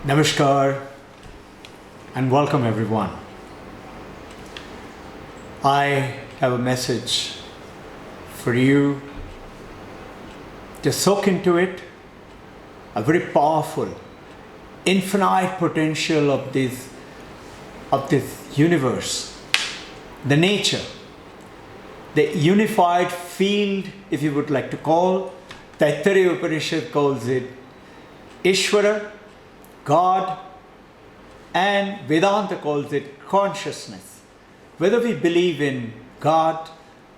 Namaskar and welcome everyone. I have a message for you to soak into it, a very powerful, infinite potential of this universe, the nature, the unified field, if you would like to call. Taittiriya Upanishad calls it Ishvara, God, and Vedanta calls it consciousness. Whether we believe in God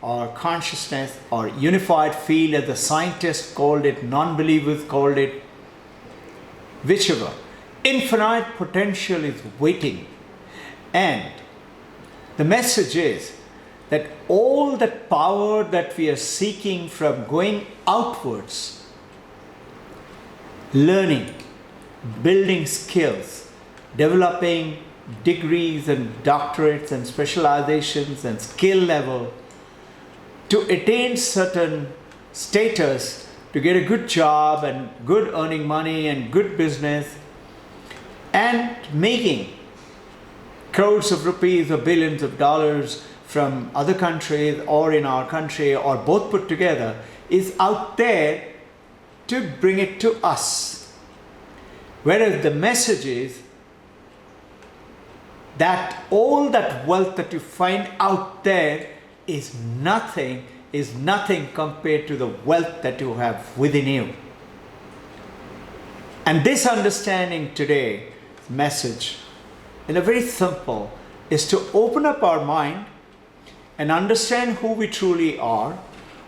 or consciousness or unified field, as the scientists called it, non-believers called it, whichever, infinite potential is waiting. And the message is that all that power that we are seeking from going outwards, learning, building skills, developing degrees and doctorates and specializations and skill level to attain certain status, to get a good job and good earning money and good business and making crores of rupees or billions of dollars from other countries or in our country or both put together, is out there to bring it to us. Whereas the message is that all that wealth that you find out there is nothing compared to the wealth that you have within you. And this understanding today, message, in a very simple, is to open up our mind and understand who we truly are.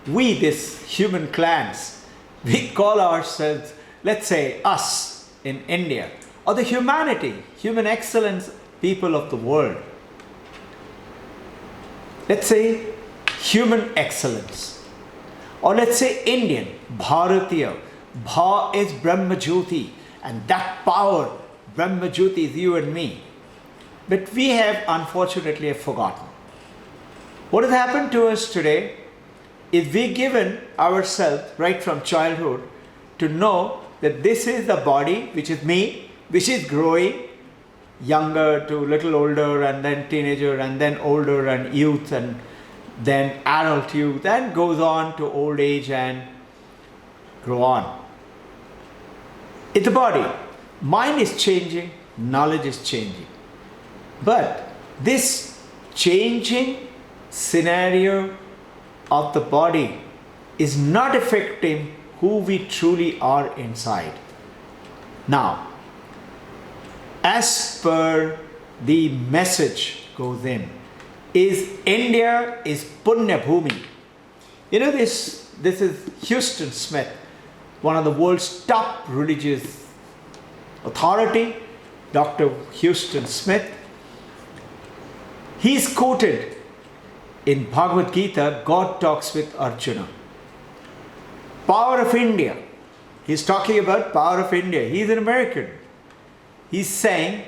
We, this human clans, we call ourselves, let's say, us in India, or the humanity, human excellence people of the world. Let's say human excellence, or let's say Indian, Bharatiya. Bha is Brahma Jyoti, and that power, Brahma Jyoti, is you and me. But we have unfortunately forgotten. What has happened to us today is we've given ourselves right from childhood to know that this is the body, which is me, which is growing, younger to little older and then teenager and then older and youth and then adult youth and goes on to old age and grow on. It's the body. Mind is changing, knowledge is changing. But this changing scenario of the body is not affecting who we truly are inside. Now, as per the message goes in, is India is Punya Bhumi. You know, this is Houston Smith, one of the world's top religious authority, Dr. Houston Smith. He's quoted in Bhagavad Gita, God talks with Arjuna. Power of India. He's talking about power of India. He's an American. He's saying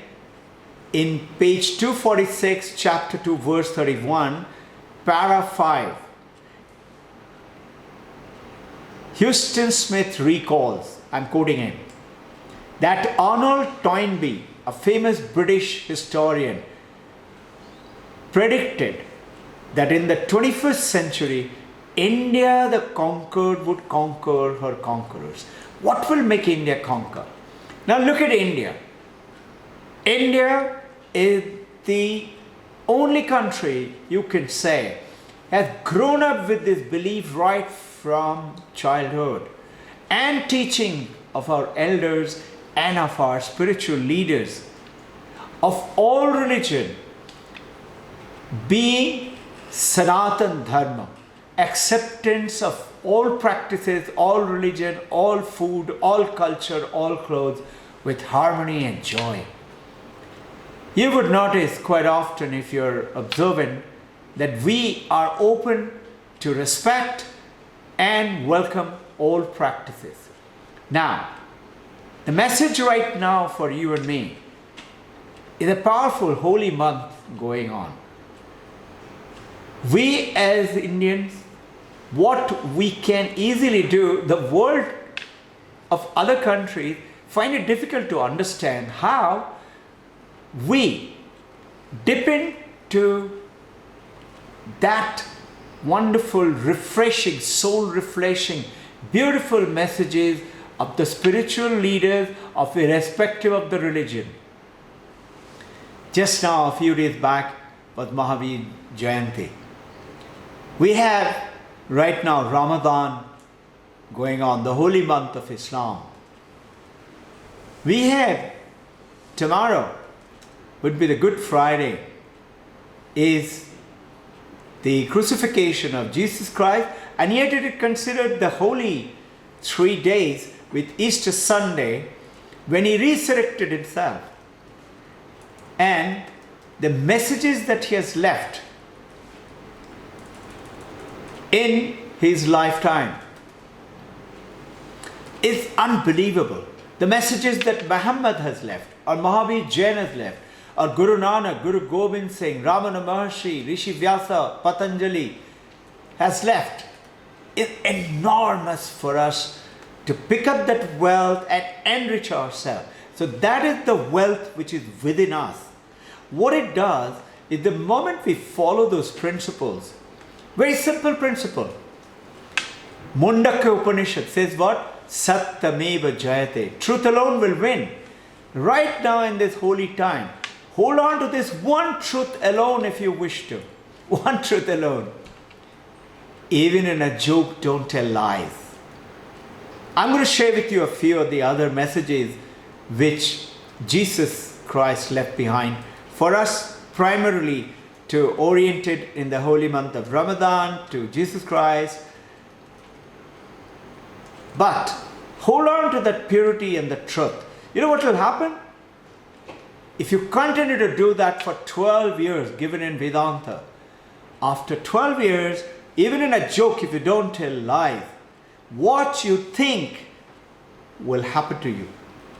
in page 246, chapter 2, verse 31, para 5. Houston Smith recalls, I'm quoting him, that Arnold Toynbee, a famous British historian, predicted that in the 21st century, India the conquered would conquer her conquerors. What will make India conquer? Now look at India. India is the only country you can say has grown up with this belief right from childhood and teaching of our elders and of our spiritual leaders of all religion being Sanatan Dharma, acceptance of all practices, all religion, all food, all culture, all clothes with harmony and joy. You would notice quite often, if you're observant, that we are open to respect and welcome all practices. Now, the message right now for you and me is a powerful holy month going on. We as Indians, what we can easily do, the world of other countries, find it difficult to understand how we dip into that wonderful, refreshing, soul refreshing, beautiful messages of the spiritual leaders of irrespective of the religion. Just now, a few days back, was Mahavir Jayanti. We have right now Ramadan going on, the holy month of Islam. We have tomorrow would be the Good Friday, is the crucifixion of Jesus Christ, and yet it is considered the holy 3 days with Easter Sunday when he resurrected himself. And the messages that he has left in his lifetime is unbelievable. The messages that Muhammad has left, or Mahavir Jain has left, or Guru Nanak, Guru Gobind Singh, Ramana Maharshi, Rishi Vyasa, Patanjali has left is enormous for us to pick up that wealth and enrich ourselves. So that is the wealth which is within us. What it does is the moment we follow those principles, very simple principle. Mundaka Upanishad says what? Satyameva Jayate. Truth alone will win. Right now in this holy time, hold on to this one truth alone if you wish to. One truth alone. Even in a joke, don't tell lies. I'm going to share with you a few of the other messages which Jesus Christ left behind for us, primarily to orient it in the holy month of Ramadan to Jesus Christ. But hold on to that purity and the truth. You know what will happen? If you continue to do that for 12 years, given in Vedanta, after 12 years, even in a joke, if you don't tell lies, what you think will happen to you.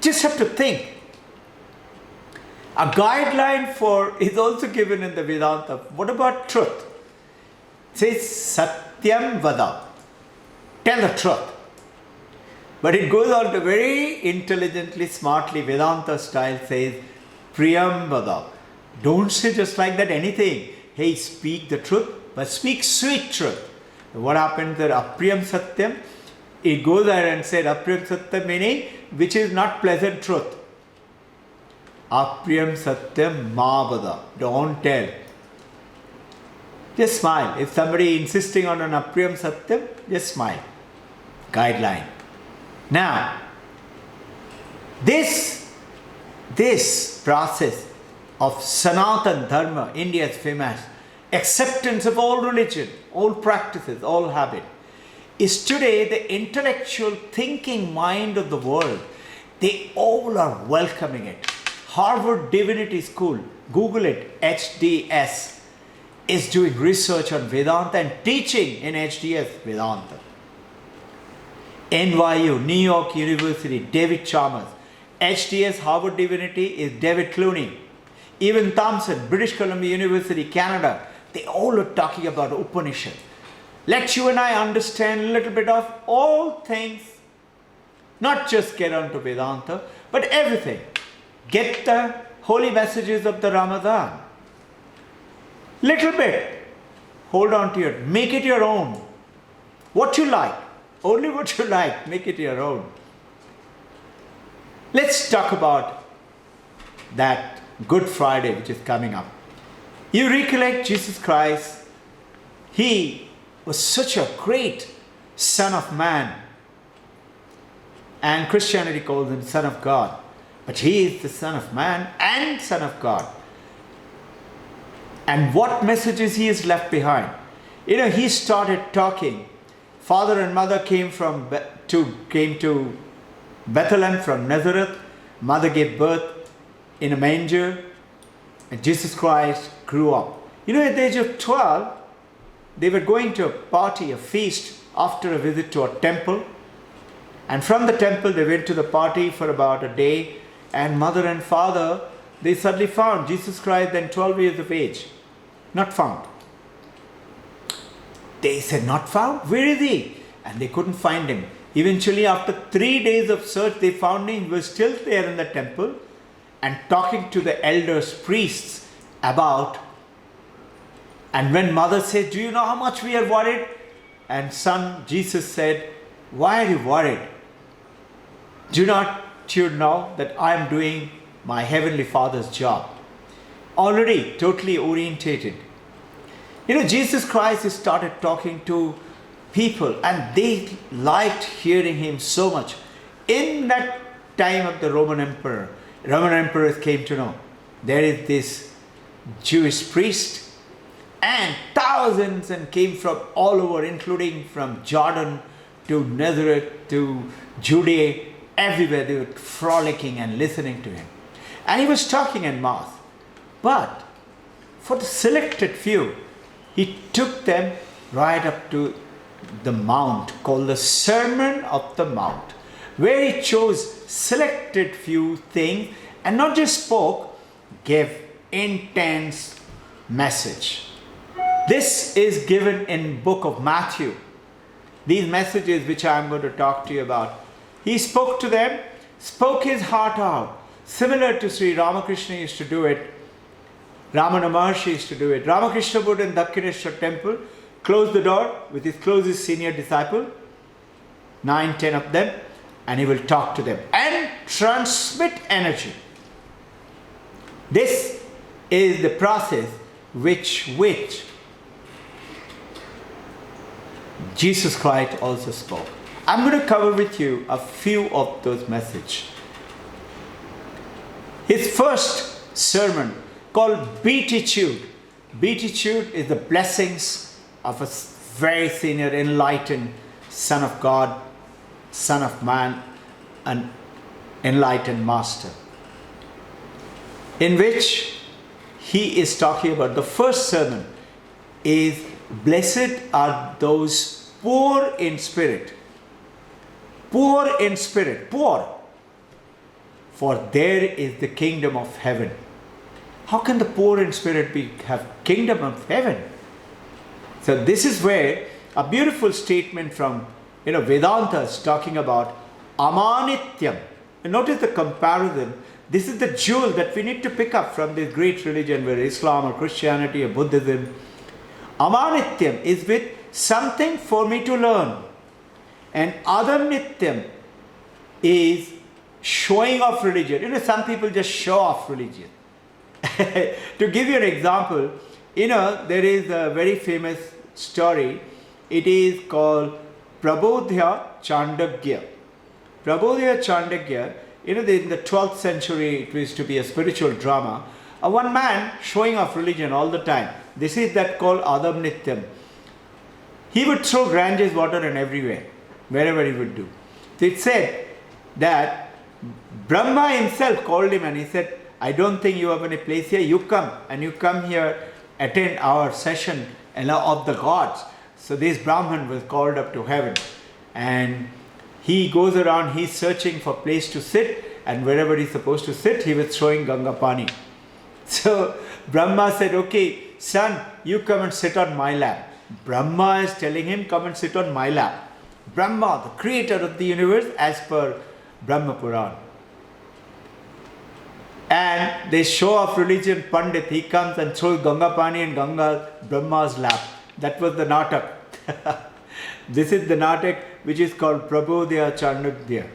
Just have to think. A guideline for is also given in the Vedanta. What about truth? It says Satyam Vada. Tell the truth. But it goes on to very intelligently, smartly, Vedanta style says Priyam Vada. Don't say just like that anything. Hey, speak the truth, but speak sweet truth. What happens there? Apriyam Satyam. It goes there and said Apriyam Satyam meaning which is not pleasant truth. Apriyam Satyam Mavada. Don't tell. Just smile. If somebody insisting on an Apriyam Satyam, just smile. Guideline. Now, this process of Sanatan Dharma, India's famous acceptance of all religion, all practices, all habit, is today the intellectual thinking mind of the world. They all are welcoming it. Harvard Divinity School, Google it, HDS, is doing research on Vedanta and teaching in HDS Vedanta. NYU, New York University, David Chalmers. HDS, Harvard Divinity, is David Clooney. Even Thompson, British Columbia University, Canada, they all are talking about Upanishad. Let you and I understand a little bit of all things, not just get onto Vedanta, but everything. Get the holy messages of the Ramadan. Little bit. Hold on to it. Make it your own. What you like. Only what you like. Make it your own. Let's talk about that Good Friday which is coming up. You recollect Jesus Christ. He was such a great Son of Man. And Christianity calls him Son of God. But he is the Son of Man and Son of God. And what messages he has left behind. You know, he started talking. Father and mother came to Bethlehem from Nazareth. Mother gave birth in a manger. And Jesus Christ grew up. You know, at the age of 12, they were going to a party, a feast, after a visit to a temple. And from the temple, they went to the party for about a day. And mother and father, they suddenly found Jesus Christ then 12 years of age. Not found. They said, not found? Where is he? And they couldn't find him. Eventually, after 3 days of search, they found him. He was still there in the temple and talking to the elders, priests about. And when mother said, do you know how much we are worried? And son, Jesus said, why are you worried? Do not you know that I am doing my Heavenly Father's job? Already totally orientated. You know, Jesus Christ started talking to people and they liked hearing him so much. In that time of the Roman emperors came to know there is this Jewish priest, and thousands and came from all over, including from Jordan to Nazareth to Judea, everywhere they were frolicking and listening to him. And he was talking en masse. But for the selected few, he took them right up to the mount called the Sermon of the Mount, where he chose selected few things and not just spoke, gave intense message. This is given in book of Matthew. These messages which I am going to talk to you about. He spoke to them, spoke his heart out, similar to Sri Ramakrishna used to do it. Ramana Maharshi used to do it. Ramakrishna would in Dakshineshwar temple close the door with his closest senior disciple, 9, 10 of them, and he will talk to them and transmit energy. This is the process which Jesus Christ also spoke. I'm going to cover with you a few of those messages. His first sermon called Beatitude. Beatitude is the blessings of a very senior enlightened Son of God, Son of Man, an enlightened Master, in which he is talking about the first sermon is blessed are those poor in spirit. Poor in spirit, poor. For there is the kingdom of heaven. How can the poor in spirit have kingdom of heaven? So this is where a beautiful statement from Vedanta is talking about Amanityam. And notice the comparison. This is the jewel that we need to pick up from this great religion, whether Islam or Christianity or Buddhism. Amanityam is with something for me to learn. And Adamnityam is showing off religion. Some people just show off religion. To give you an example, there is a very famous story. It is called Prabodhya Chandogya. Prabodhya Chandogya, in the 12th century, it used to be a spiritual drama. One man showing off religion all the time. This is that called Adam Nityam. He would throw Ganges water in everywhere, wherever he would do. So it said that Brahma himself called him and he said, I don't think you have any place here. You come and you come here, attend our session of the gods. So this Brahman was called up to heaven, and he goes around, he's searching for place to sit, and wherever he's supposed to sit, he was throwing Ganga Pani. So Brahma said, okay, son, you come and sit on my lap. Brahma is telling him, come and sit on my lap. Brahma, the creator of the universe, as per Brahma Puran. And they show off religion, Pandit, he comes and throws Ganga Pani in Brahma's lap. That was the natak. This is the natak which is called Prabodhya Chandogya.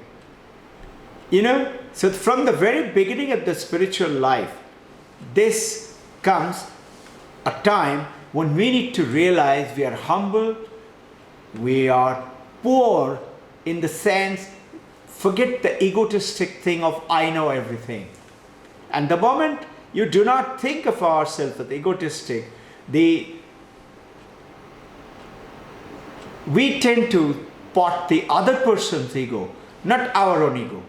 So from the very beginning of the spiritual life, this comes a time when we need to realize we are humble, we are poor in the sense, forget the egotistic thing of I know everything. And the moment you do not think of ourselves as egotistic, we tend to pot the other person's ego, not our own ego.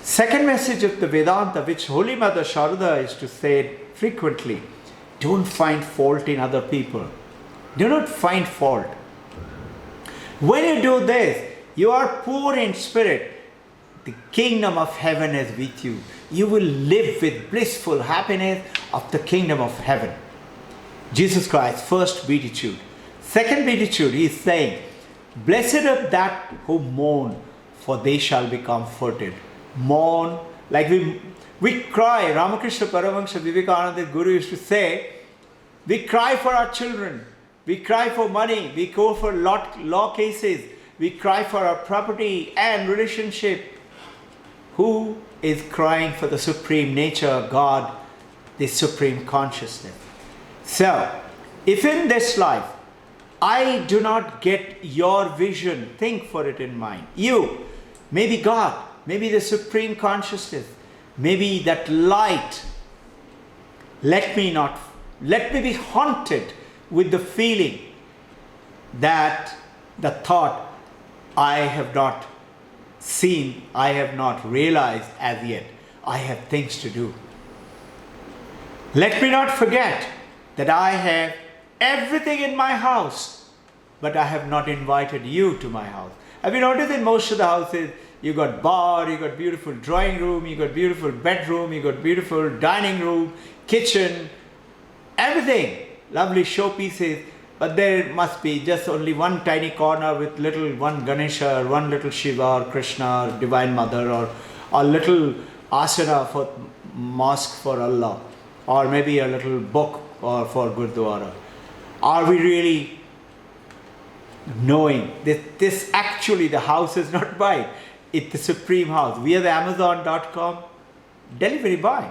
Second message of the Vedanta, which Holy Mother Sharada used to say frequently, don't find fault in other people. Do not find fault. When you do this, you are poor in spirit. The kingdom of heaven is with you. You will live with blissful happiness of the kingdom of heaven. Jesus Christ, first beatitude. Second beatitude, he is saying, Blessed are that who mourn, for they shall be comforted. Mourn, like we cry. Ramakrishna Paramahansa Vivekananda Guru used to say, we cry for our children, we cry for money, we go for law cases, we cry for our property and relationship. Who is crying for the supreme nature, God, the supreme consciousness? So, if in this life I do not get your vision, think for it in mind. You, maybe God, maybe the supreme consciousness, maybe that light. Let me be haunted with the feeling that the thought I have not seen, I have not realized as yet. I have things to do. Let me not forget that I have everything in my house, but I have not invited you to my house. Have you noticed in most of the houses, you got bar, you got beautiful drawing room, you got beautiful bedroom, you got beautiful dining room, kitchen, everything, lovely showpieces, but there must be just only one tiny corner with one Ganesha, or one little Shiva or Krishna or Divine Mother, or a little asana for mosque for Allah, or maybe a little book or for Gurdwara. Are we really knowing that this actually the house is not mine? It's the supreme house. We are the Amazon.com delivery boy.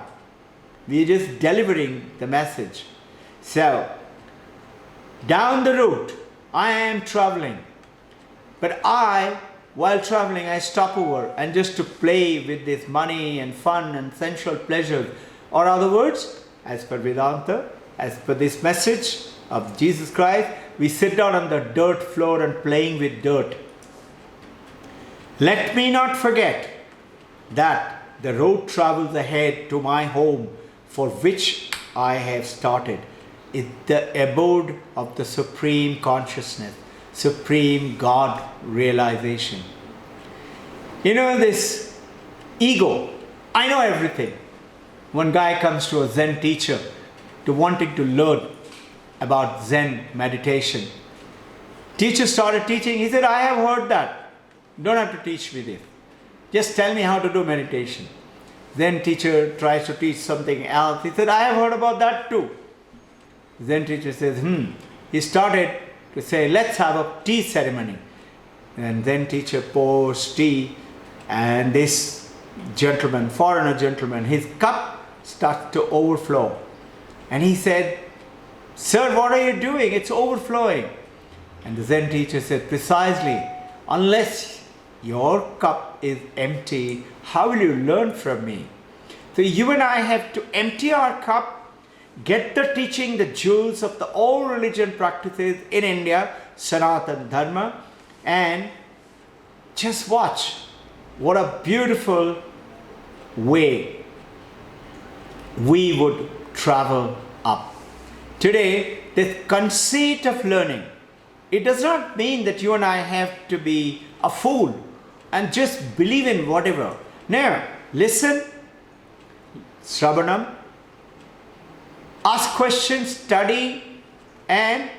We are just delivering the message. So, down the route, I am traveling. But while traveling, I stop over and just to play with this money and fun and sensual pleasures. Or other words, as per Vedanta, as per this message of Jesus Christ, we sit down on the dirt floor and playing with dirt. Let me not forget that the road travels ahead to my home, for which I have started. It's the abode of the supreme consciousness, supreme God realization. You know, this ego, I know everything. One guy comes to a Zen teacher to wanting to learn about Zen meditation. Teacher started teaching. He said, I have heard that. You don't have to teach me this. Just tell me how to do meditation. Then teacher tries to teach something else. He said, I have heard about that too. Then teacher says, He started to say, let's have a tea ceremony. And then teacher pours tea, and this gentleman, foreigner gentleman, his cup starts to overflow. And he said, Sir, what are you doing? It's overflowing. And the Zen teacher said, precisely, unless your cup is empty, how will you learn from me? So you and I have to empty our cup, get the teaching, the jewels of the all religion practices in India, Sanatana Dharma, and just watch what a beautiful way we would travel up. Today, this conceit of learning, it does not mean that you and I have to be a fool and just believe in whatever. No, listen, Sravanam, ask questions, study, and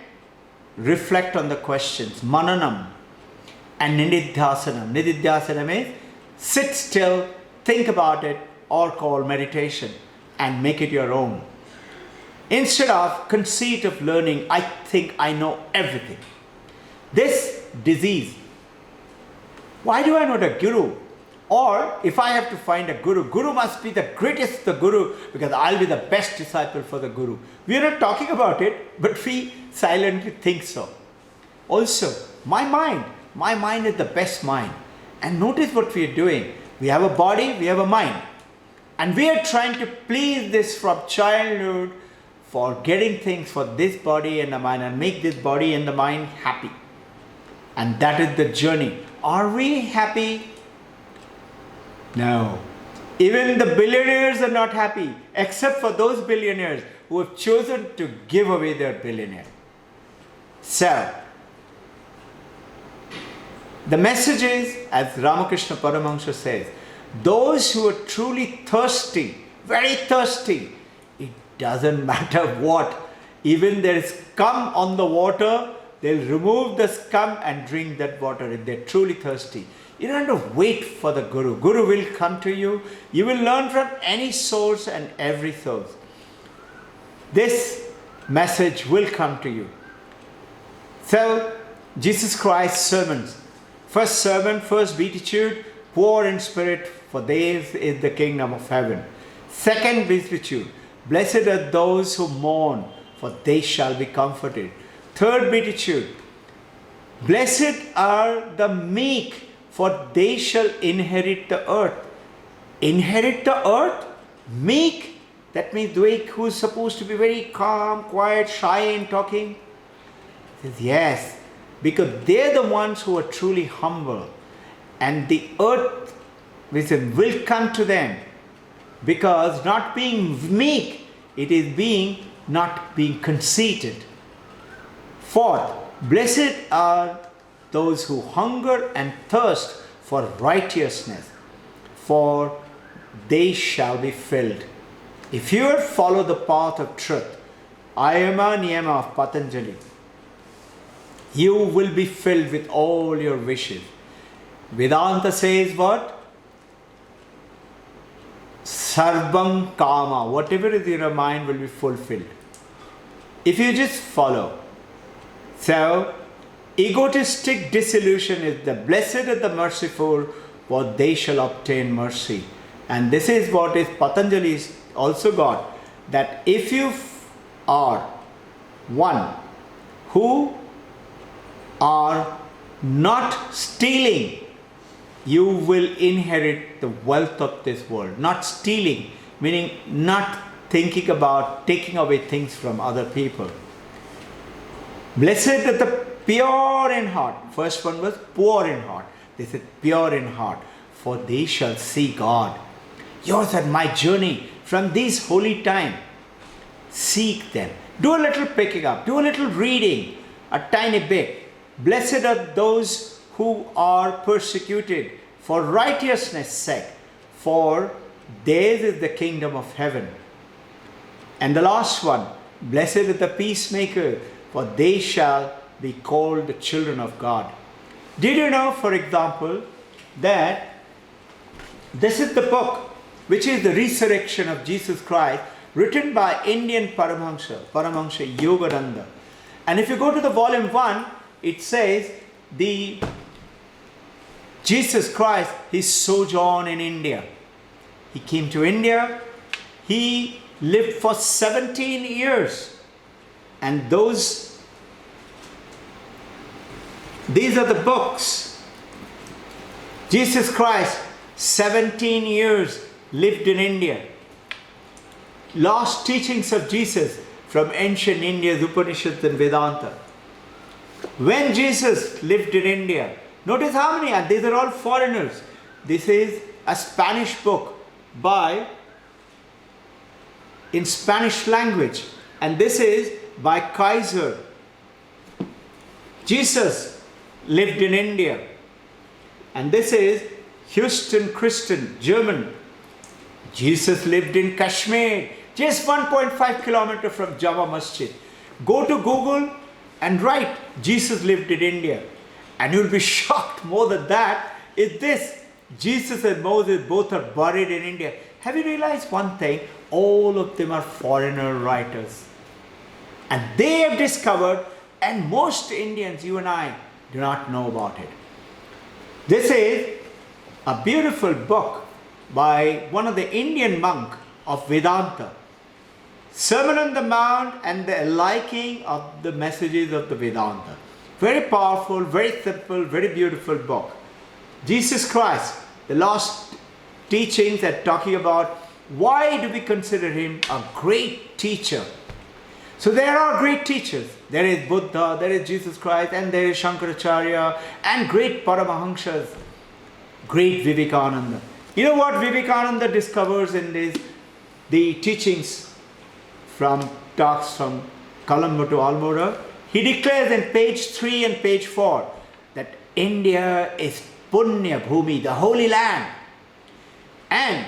reflect on the questions. Mananam and Nididhyasanam. Nididhyasanam means sit still, think about it, or call meditation, and make it your own. Instead of conceit of learning, I think I know everything. This disease, why do I not a guru? Or if I have to find a guru, guru must be the greatest the guru, because I'll be the best disciple for the guru. We are not talking about it, but we silently think so. Also, my mind is the best mind. And notice what we are doing. We have a body, we have a mind. And we are trying to please this from childhood for getting things for this body and the mind, and make this body and the mind happy. And that is the journey. Are we happy? No. Even the billionaires are not happy, except for those billionaires who have chosen to give away their billionaire. So, the message is, as Ramakrishna Paramahansa says, those who are truly thirsty, very thirsty, it doesn't matter what, even there is scum on the water, they'll remove the scum and drink that water if they're truly thirsty. You don't have to wait for the Guru. Guru will come to you. You will learn from any source and every source. This message will come to you. So, Jesus Christ's sermons. First sermon, first beatitude, poor in spirit, for theirs is the kingdom of heaven. Second beatitude, blessed are those who mourn, for they shall be comforted. Third beatitude, blessed are the meek, for they shall inherit the earth. Inherit the earth? Meek? That means the who's supposed to be very calm, quiet, shy in talking. He says, yes, because they're the ones who are truly humble. And the earth will come to them. Because not being meek, it is not being conceited. Fourth, blessed are those who hunger and thirst for righteousness, for they shall be filled. If you follow the path of truth, Ayama Niyama of Patanjali, you will be filled with all your wishes. Vedanta says what? Sarvam Kama, whatever is in your mind will be fulfilled. If you just follow. So, egotistic disillusion is the blessed are the merciful, for they shall obtain mercy. And this is what is Patanjali's also got, that if you are one who are not stealing, you will inherit the wealth of this world. Not stealing, meaning not thinking about taking away things from other people. Blessed are the pure in heart. First one was poor in heart. This is pure in heart, for they shall see God. Yours and my journey from this holy time. Seek them. Do a little picking up. Do a little reading. A tiny bit. Blessed are those who are persecuted for righteousness' sake, for theirs is the kingdom of heaven. And the last one, blessed are the peacemakers, for they shall be called the children of God. Did you know, for example, that this is the book which is the resurrection of Jesus Christ, written by Indian Paramahansa Yogananda. And if you go to the volume 1, it says the Jesus Christ, his sojourn in India. He came to India. He lived for 17 years. And these are the books. Jesus Christ, 17 years lived in India. Last teachings of Jesus from ancient India's Upanishads and Vedanta. When Jesus lived in India, notice how many, and these are all foreigners. This is a Spanish book in Spanish language, and this is by Kaiser. Jesus lived in India, and this is Houston Christian, German. Jesus lived in Kashmir, just 1.5 kilometers from Jama Masjid. Go to Google and write Jesus lived in India, and you'll be shocked. More than that is this: Jesus and Moses both are buried in India. Have you realized one thing? All of them are foreigner writers, and they have discovered, and most Indians, you and I, do not know about it. This is a beautiful book by one of the Indian monk of Vedanta, Sermon on the Mount and the liking of the messages of the Vedanta. Very powerful, very simple, very beautiful book. Jesus Christ, the last teachings are talking about why do we consider him a great teacher. So there are great teachers. There is Buddha, there is Jesus Christ, and there is Shankaracharya, and great Paramahamsas, great Vivekananda. You know what Vivekananda discovers in the teachings from talks from Colombo to Almora? He declares in page 3 and page 4 that India is Punya Bhumi, the holy land. And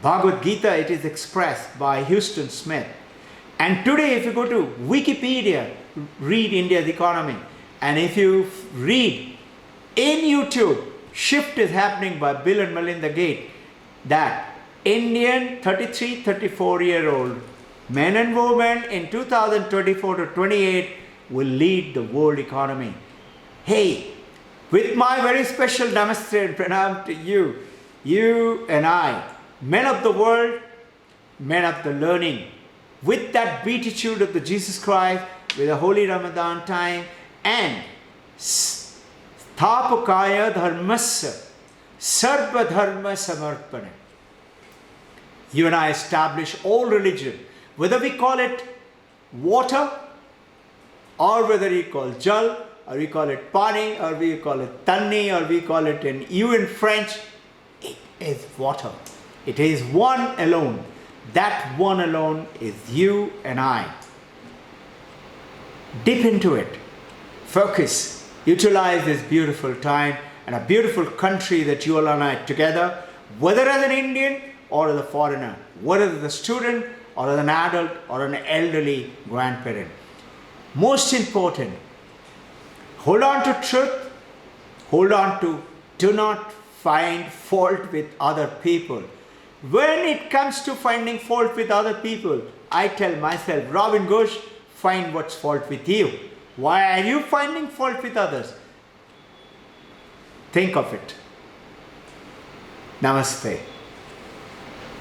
Bhagavad Gita, it is expressed by Houston Smith. And today if you go to Wikipedia, read India's economy, and if you read in YouTube, shift is happening by Bill and Melinda Gates, that Indian 33, 34-year-old men and women in 2024 to 28 will lead the world economy. Hey, with my very special namaste and pranam to you, you and I, men of the world, men of the learning, with that beatitude of the Jesus Christ, with the holy Ramadan time, and Sthapakaya Dharmasya Sarva Dharma Samarpana. You and I establish all religion, whether we call it water, or whether we call jal, or we call it pani, or we call it tanni, or we call it in French, it is water. It is one alone. That one alone is you and I. Dip into it. Focus. Utilize this beautiful time and a beautiful country that you all and I together, whether as an Indian or as a foreigner, whether as a student or as an adult or an elderly grandparent. Most important, hold on to truth, hold on to, do not find fault with other people. When it comes to finding fault with other people, I tell myself, Robbin Ghosh, find what's fault with you. Why are you finding fault with others? Think of it. Namaste.